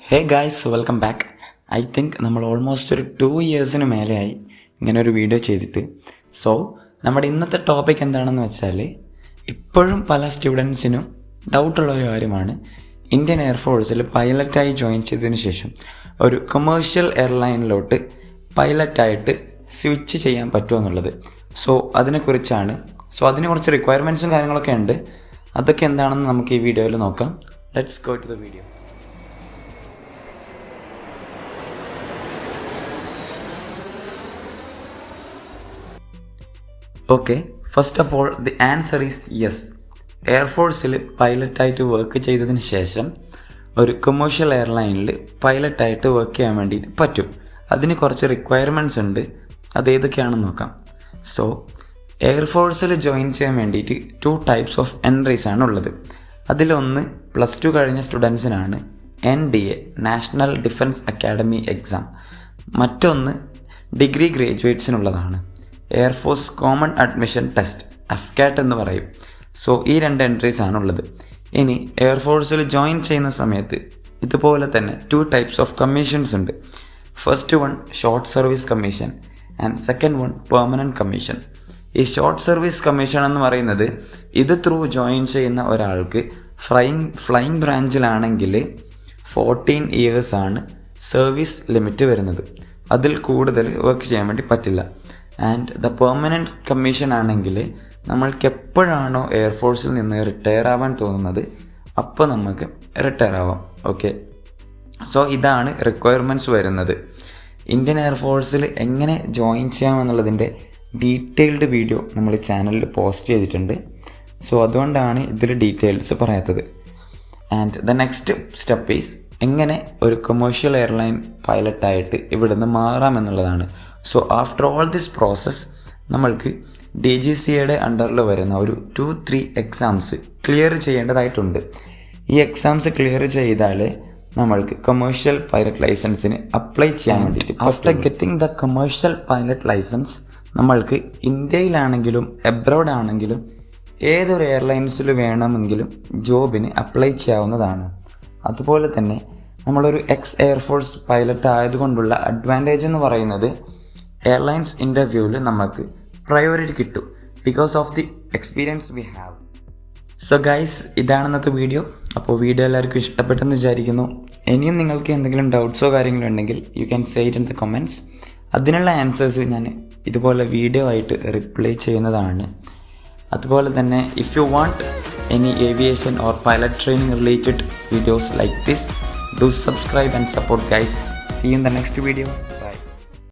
Hey guys, welcome back. I think നമ്മൾ almost ഒരു 2 ഇയേഴ്സിന് മേലെയായി ഇങ്ങനെ ഒരു വീഡിയോ ചെയ്തിട്ട്. സോ നമ്മുടെ ഇന്നത്തെ ടോപ്പിക് എന്താണെന്ന് വെച്ചാൽ, ഇപ്പോഴും പല സ്റ്റുഡൻസിനും ഡൗട്ടുള്ള ഒരു കാര്യമാണ്, ഇന്ത്യൻ എയർഫോഴ്സിൽ പൈലറ്റായി ജോയിൻ ചെയ്തതിന് ശേഷം ഒരു കൊമേഴ്ഷ്യൽ എയർലൈനിലോട്ട് പൈലറ്റായിട്ട് സ്വിച്ച് ചെയ്യാൻ പറ്റുമോ എന്നുള്ളത്. സോ അതിനെ കുറച്ച് റിക്വയർമെൻറ്റ്സും കാര്യങ്ങളൊക്കെ ഉണ്ട്. അതൊക്കെ എന്താണെന്ന് നമുക്ക് ഈ വീഡിയോയിൽ നോക്കാം. Let's go to the video. Okay, first of all the answer is yes. എയർഫോഴ്സിൽ പൈലറ്റായിട്ട് വർക്ക് ചെയ്തതിന് ശേഷം ഒരു കൊമേഴ്ഷ്യൽ എയർലൈനിൽ പൈലറ്റായിട്ട് വർക്ക് ചെയ്യാൻ വേണ്ടിയിട്ട് പറ്റും. അതിന് കുറച്ച് റിക്വയർമെൻറ്റ്സ് ഉണ്ട്. അതേതൊക്കെയാണെന്ന് നോക്കാം. സോ എയർഫോഴ്സിൽ ജോയിൻ ചെയ്യാൻ വേണ്ടിയിട്ട് 2 ടൈപ്സ് ഓഫ് എൻട്രീസ് ആണ് ഉള്ളത്. അതിലൊന്ന് +2 കഴിഞ്ഞ സ്റ്റുഡൻസിനാണ് NDA national defence academy exam. മറ്റൊന്ന് ഡിഗ്രി ഗ്രാജുവേറ്റ്സിനുള്ളതാണ്, air force common admission test, FCAT എന്ന് പറയും. സോ ഈ 2 എൻട്രീസ് ആണുള്ളത്. ഇനി എയർഫോഴ്സിൽ ജോയിൻ ചെയ്യുന്ന സമയത്ത് ഇതുപോലെ തന്നെ 2 ടൈപ്സ് ഓഫ് കമ്മീഷൻസ് ഉണ്ട്. First one short service commission and second one permanent commission. ഈ ഷോർട്ട് സർവീസ് കമ്മീഷൻ എന്ന് പറയുന്നത്, ഇത് ത്രൂ ജോയിൻ ചെയ്യുന്ന ഒരാൾക്ക് ഫ്ലൈയിങ് ബ്രാഞ്ചിലാണെങ്കിൽ 14 ഇയേഴ്സ് ആണ് സർവീസ് ലിമിറ്റ് വരുന്നത്. അതിൽ കൂടുതൽ വർക്ക് ചെയ്യാൻ വേണ്ടി പറ്റില്ല. ആൻഡ് ദ പെർമനൻറ്റ് കമ്മീഷൻ ആണെങ്കിൽ നമ്മൾക്ക് എപ്പോഴാണോ എയർഫോഴ്സിൽ നിന്ന് റിട്ടയർ ആവാൻ തോന്നുന്നത് അപ്പോൾ നമുക്ക് റിട്ടയർ ആവാം. ഓക്കെ, സോ ഇതാണ് റിക്വയർമെൻറ്റ്സ് വരുന്നത്. ഇന്ത്യൻ എയർഫോഴ്സിൽ എങ്ങനെ ജോയിൻ ചെയ്യാമെന്നുള്ളതിൻ്റെ ഡീറ്റെയിൽഡ് വീഡിയോ നമ്മൾ ചാനലിൽ പോസ്റ്റ് ചെയ്തിട്ടുണ്ട്. സോ അതുകൊണ്ടാണ് ഇതിൽ ഡീറ്റെയിൽസ് പറയാത്തത്. And the next step is എങ്ങനെ ഒരു കൊമേഴ്ഷ്യൽ എയർലൈൻ പൈലറ്റായിട്ട് ഇവിടുന്ന് മാറാമെന്നുള്ളതാണ്. So after all this process നമ്മൾക്ക് DGCAയുടെ അണ്ടറിൽ വരുന്ന ഒരു 2-3 എക്സാംസ് ക്ലിയർ ചെയ്യേണ്ടതായിട്ടുണ്ട്. ഈ എക്സാംസ് ക്ലിയർ ചെയ്താൽ നമ്മൾക്ക് കൊമേഴ്ഷ്യൽ പൈലറ്റ് ലൈസൻസിന് അപ്ലൈ ചെയ്യാൻ വേണ്ടിയിട്ട്, after getting the commercial pilot licence നമ്മൾക്ക് ഇന്ത്യയിലാണെങ്കിലും എബ്രോഡ് ആണെങ്കിലും ഏതൊരു എയർലൈൻസിൽ വേണമെങ്കിലും ജോബിന് അപ്ലൈ ചെയ്യാവുന്നതാണ്. അതുപോലെ തന്നെ നമ്മളൊരു എയർഫോഴ്സ് പൈലറ്റ് ആയതുകൊണ്ടുള്ള അഡ്വാൻറ്റേജ് എന്ന് പറയുന്നത്, എയർലൈൻസ് ഇൻ്റർവ്യൂവിൽ നമുക്ക് പ്രയോറിറ്റി കിട്ടും because of the experience we have. So guys, ഇതാണ് ഇന്നത്തെ വീഡിയോ. അപ്പോൾ വീഡിയോ എല്ലാവർക്കും ഇഷ്ടപ്പെട്ടെന്ന് വിചാരിക്കുന്നു. ഇനിയും നിങ്ങൾക്ക് എന്തെങ്കിലും ഡൗട്ട്സോ കാര്യങ്ങളോ ഉണ്ടെങ്കിൽ you can say it in the comments. അതിനുള്ള ആൻസേഴ്സ് ഞാൻ ഇതുപോലെ വീഡിയോ ആയിട്ട് റിപ്ലൈ ചെയ്യുന്നതാണ്. അതുപോലെ തന്നെ if you want any aviation or pilot training related videos like this, do subscribe and support guys. See you in the next video.